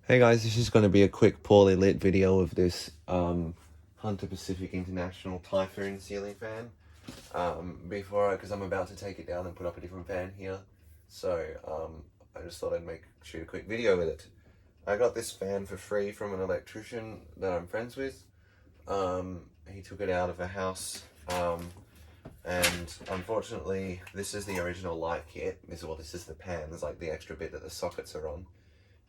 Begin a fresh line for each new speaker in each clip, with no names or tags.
Hey guys, this is going to be a quick poorly lit video of this Hunter Pacific International TYPHOON ceiling fan. Because I'm about to take it down and put up a different fan here. So I just thought I'd shoot a quick video with it. I got this fan for free from an electrician that I'm friends with. He took it out of a house, and unfortunately this is the original light kit. This is the pan. There's like the extra bit that the sockets are on.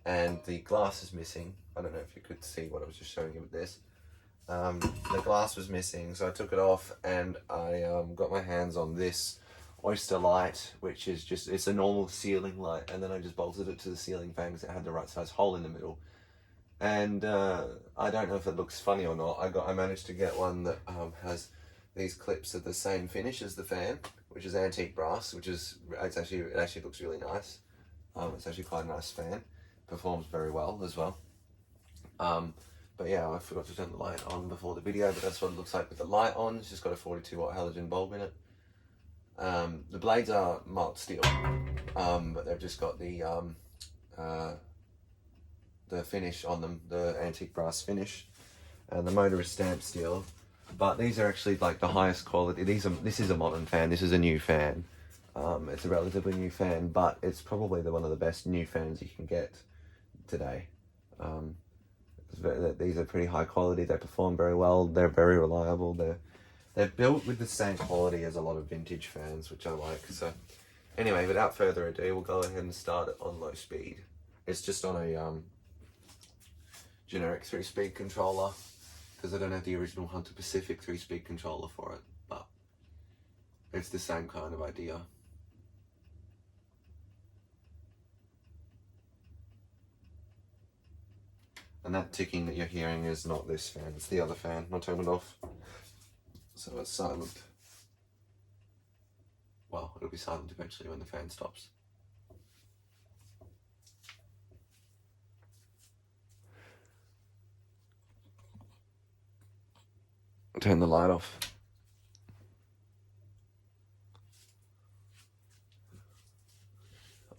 And the glass is missing. I don't know if you could see what I was just showing you with this. The glass was missing, so I took it off and I got my hands on this Oyster light, which is it's a normal ceiling light, and then I just bolted it to the ceiling fan because it had the right size hole in the middle. And I don't know if it looks funny or not. I managed to get one that has these clips of the same finish as the fan, which is antique brass, it actually looks really nice. It's actually quite a nice fan. Performs very well as well. But yeah, I forgot to turn the light on before the video, but that's what it looks like with the light on. It's just got a 42 watt halogen bulb in it. The blades are mild steel, but they've just got the finish on them, the antique brass finish, and the motor is stamped steel. But these are actually like the highest quality. This is a modern fan. This is a new fan. It's a relatively new fan, but it's probably one of the best new fans you can get today. These are pretty high quality. They perform very well. They're very reliable. They're built with the same quality as a lot of vintage fans, which I like. So anyway, without further ado, we'll go ahead and start it on low speed. It's just on a generic 3-speed controller because I don't have the original Hunter Pacific 3-speed controller for it, but it's the same kind of idea. And that ticking that you're hearing is not this fan, it's the other fan. I'll turn it off. So it's silent. Well, it'll be silent eventually when the fan stops. Turn the light off.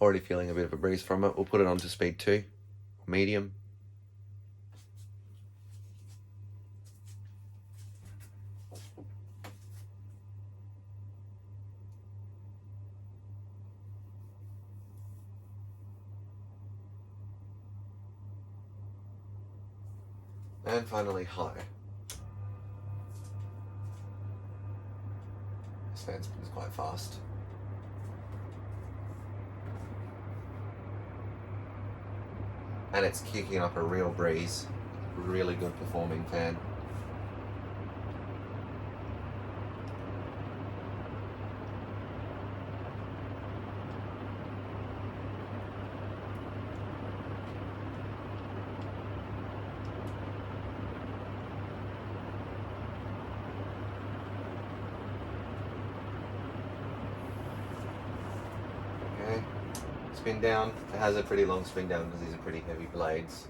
Already feeling a bit of a breeze from it. We'll put it on to speed 2, medium. And finally high. This fan spins quite fast. And it's kicking up a real breeze. Really good performing fan. Okay, spin down. It has a pretty long spin down because these are pretty heavy blades.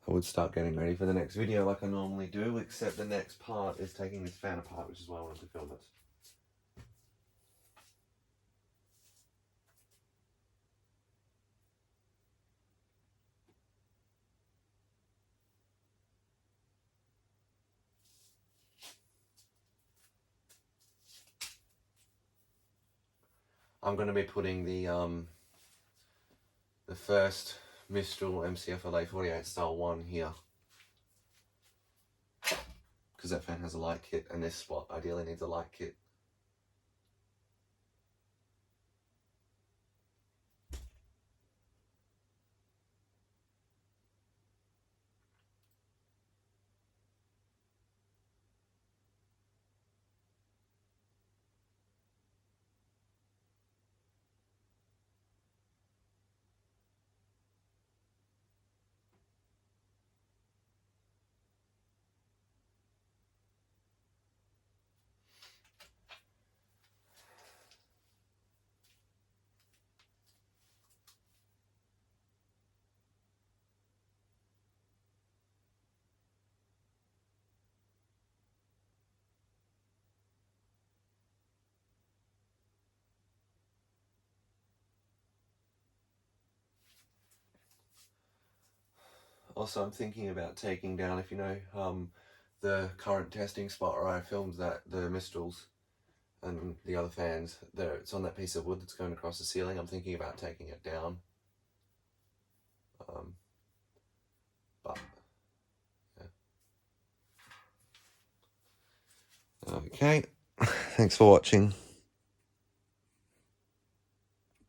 I would start getting ready for the next video like I normally do, except the next part is taking this fan apart, which is why I wanted to film it. I'm going to be putting the first Mistral MCFLA 48 style 1 here, because that fan has a light kit, and this spot ideally needs a light kit. Also, I'm thinking about taking down, if you know, the current testing spot where I filmed the Mistrals and the other fans. There, it's on that piece of wood that's going across the ceiling. I'm thinking about taking it down. But yeah. Okay, thanks for watching.